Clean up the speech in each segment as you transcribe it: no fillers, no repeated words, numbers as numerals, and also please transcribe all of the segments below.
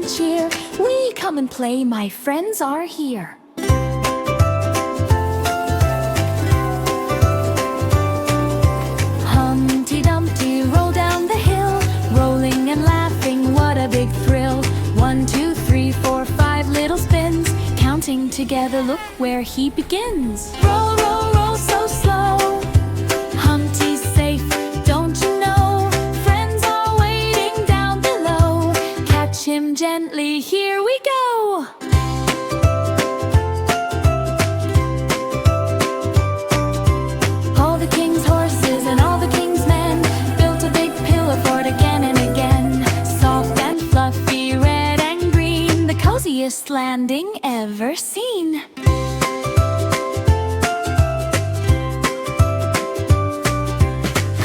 cheer. We come and play, my friends are here. Humpty Dumpty roll down the hill, rolling and laughing, what a big thrill. 1, 2, 3, 4, 5 little spins, counting together, look where he begins. Roll, roll, roll so slow, Humpty's safe, don't you know? Friends are waiting down below, catch him gently, here we go. All the king's horses and all the king's men built a big pillow fort again and again. Soft and fluffy, red and green, the coziest landing ever seen.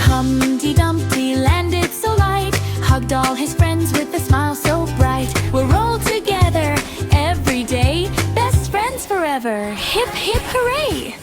Humpty Dumpty landed so light, hugged all his friends with a smile so bright. We're all together every day, best friends forever, hip hip hooray!